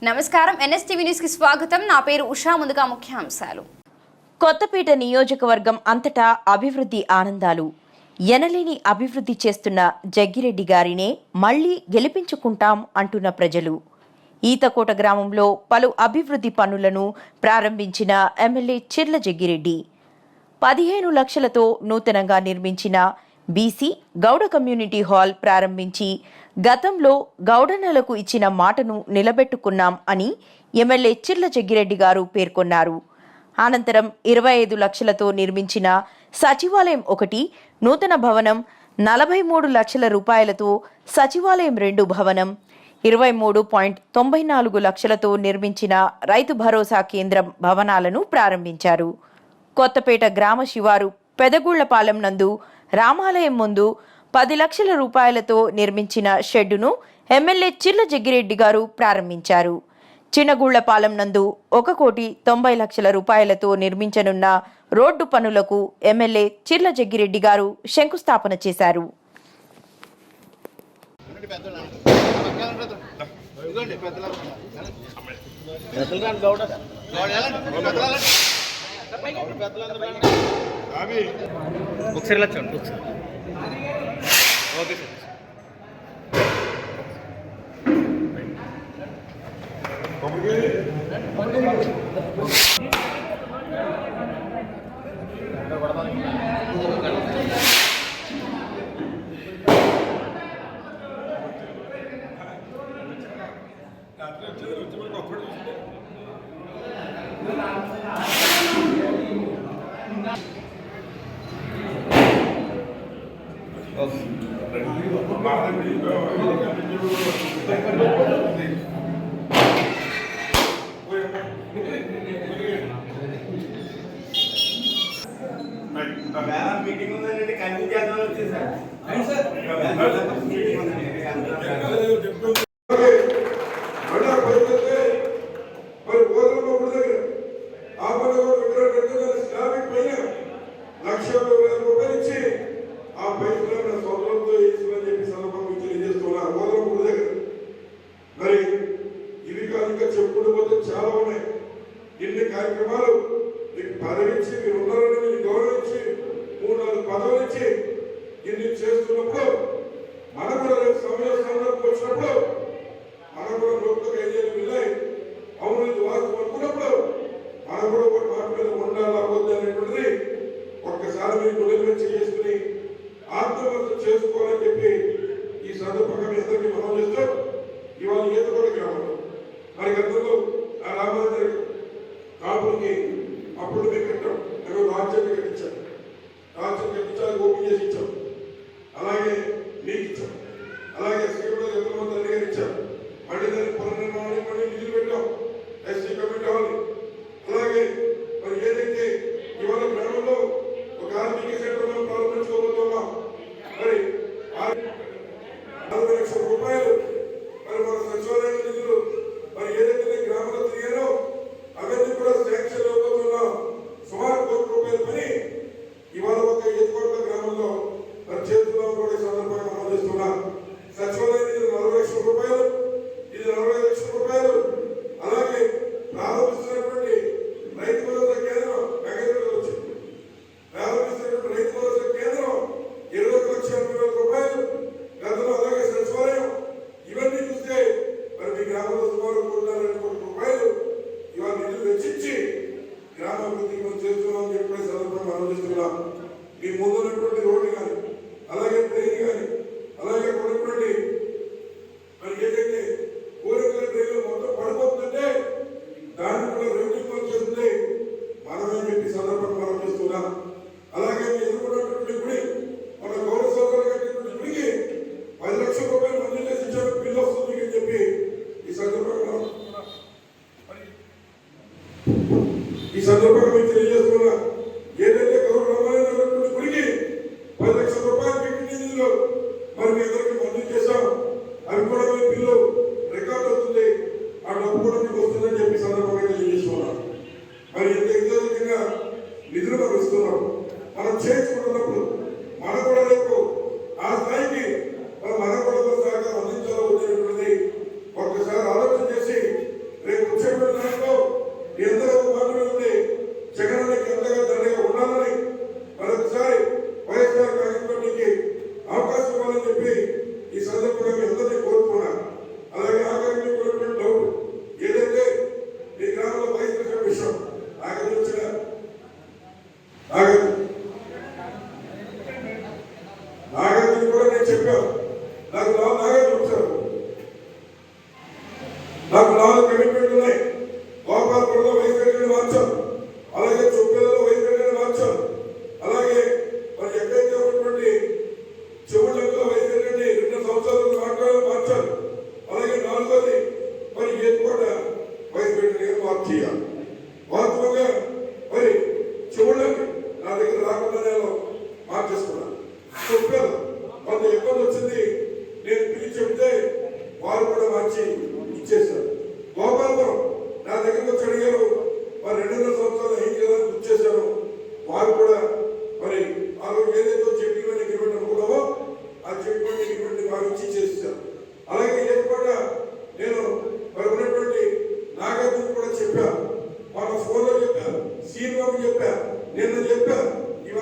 నమస్కారం NSTV news కి స్వాగతం. నా పేరు ఉషా. ముందుగా ముఖ్యాంశాలు. కొత్తపేట నియోజకవర్గం అంతటా అభివృద్ధి ఆనందాలు. ఎనలేని అభివృద్ధి చేస్తున్న జగ్గిరెడ్డి గారినే మళ్లీ గెలిపించుకుంటాం అంటున్న ప్రజలు. ఈతకోట గ్రామంలో పలు అభివృద్ధి పనులను ప్రారంభించిన ఎమ్మెల్యే చిర్ల జగ్గిరెడ్డి 15 లక్షలతో నూతనంగా నిర్మించిన బీసీ గౌడ కమ్యూనిటీ హాల్ ప్రారంభించి గతంలో గౌడన్నలకు ఇచ్చిన మాటను నిలబెట్టుకున్నాం అని ఎమ్మెల్యే చిర్ల జగ్గిరెడ్డి గారు పేర్కొన్నారు. అనంతరం 25 లక్షలతో నిర్మించిన సచివాలయం 1, నూతన భవనం 43 లక్షల రూపాయలతో సచివాలయం 2 భవనం, 23.94 లక్షలతో నిర్మించిన రైతు భరోసా కేంద్రం భవనాలను ప్రారంభించారు. కొత్తపేట గ్రామ శివారు పెదగుళ్లపాలెం నందు రామాలయం ముందు 10 లక్షల రూపాయలతో నిర్మించిన షెడ్డును ఎమ్మెల్యే చిర్ల జగ్గిరెడ్డి గారు ప్రారంభించారు. చిన్నగుళ్లపాలెం నందు 1,90 లక్షల రూపాయలతో నిర్మించనున్న రోడ్డు పనులకు ఎమ్మెల్యే చిర్ల జగ్గిరెడ్డి గారు శంకుస్థాపన చేశారు. Okay sir. మీటింగ్ ఉందండి, కన్వీన్ చేద్దాం వచ్చేసారు. మరి ఇవి కాదు, ఇంకా చెప్పుకుంటూ పోతే చాలా ఉన్నాయి. ఇన్ని కార్యక్రమాలు మీకు పదవించి, మీరు ఉన్నారని మీరు గౌరవించి 3-4 పదవులు ఇచ్చి ఇన్ని చేస్తున్నప్పుడు మనం కూడా రేపు సందర్భం వచ్చినప్పుడు మనం కూడా నోట్లకు ఐదేళ్ళు వెళ్ళాయి, అవును ఇది వాస్తవం అనుకున్నప్పుడు మనం కూడా ఒక మాట మీద ఉండాలా వద్దు అనేటువంటిది ఒక్కసారి మీరు గుడిలో చేసుకుని ఆత్మహత్య చేసుకోవాలని చెప్పి ఈ సందర్భంగా మీ అందరికీ మనం చేస్తూ ఇవాళ ఈతకోట గ్రామంలో మరి గతంలో ఆ రామాంధ్ర కాపులకి అప్పుడు మేము కట్టాం, రాజ్యాన్ని కట్టించాం, ఓపెన్ చేసి ఇచ్చాం, అలాగే మీకు ఇచ్చాం, అలాగే శ్రీకుడు ఎంతమంది తల్లి గారు ఇచ్చాం, మళ్ళీ దాన్ని పునర్నిర్మాణానికి మళ్ళీ నిధులు పెట్టాం, ఎస్సీ కమిటీ వాళ్ళని. అలాగే మరి ఏదైతే ఇవాళ గ్రామంలో ఒక ఆర్మీకి సెంటర్ మనం ప్రారంభించుకోబోతున్నాం, మరి 40 లక్షల రూపాయలు మరి మన సచివాలయం నిధులు మరి ఏదైతే గ్రామంలో తిరిగారో అవన్నీ కూడా శాంక్షన్ ఇవ్వబోతున్నాం. సుమారు 1 కోటి రూపాయల పని ఇవాళ ఒక ఈతకోట గ్రామంలో మరి చేతుల్లో కూడా సందర్భంగా మనం చేస్తున్నాం. సచివాలయం నిధులు 40 లక్షల రూపాయలు, ఇది 45 లక్షల రూపాయలు. అలాగే ప్రారంభిస్తున్నటువంటి రైతు భరోసా కేంద్రం నగరంలో వచ్చింది. ప్రారంభిస్తున్నటువంటి రైతు భరోసా కేంద్రం 21,80,000 రూపాయలు గతంలో. అలాగే సచివాలయం ఇవన్నీ చూస్తే మరి మీ గ్రామంలో సుమారు 1,2 కోట్ల రూపాయలు ఇవాళ నిధులు వెచ్చించి గ్రామాభివృద్ధికి మనం చేస్తున్నామని చెప్పి సందర్భంగా ఆలోచిస్తున్నాం. మీ ముందున్నటువంటి రోడ్డు కానీ, అలాగే ట్రైన్ కానీ, అలాగే ఉన్నటువంటి మరి ఏదైతే కోరికల ట్రైన్లు మొత్తం పడిపోతుందంటే దాన్ని కూడా రెవెన్యూ పని చేస్తుంది మనమని చెప్పి సందర్భంగా మనం చేస్తున్నాం. అలాగే మీ ఎదుర్కొన్నటువంటి గుడి మన గౌరవ సోదరులు కట్టినటువంటి గుడికి 10 లక్షల రూపాయలు మంజూరు చేసి ఇచ్చారు, బిల్లు వస్తుంది అని చెప్పి ఈ సందర్భంగా మీకు తెలియజేస్తున్నా. ఏదైతే గౌరవ రామాలయం గుడికి 10 లక్షల రూపాయలు పెట్టి నిధుల్లో చెప్పారు. నాకు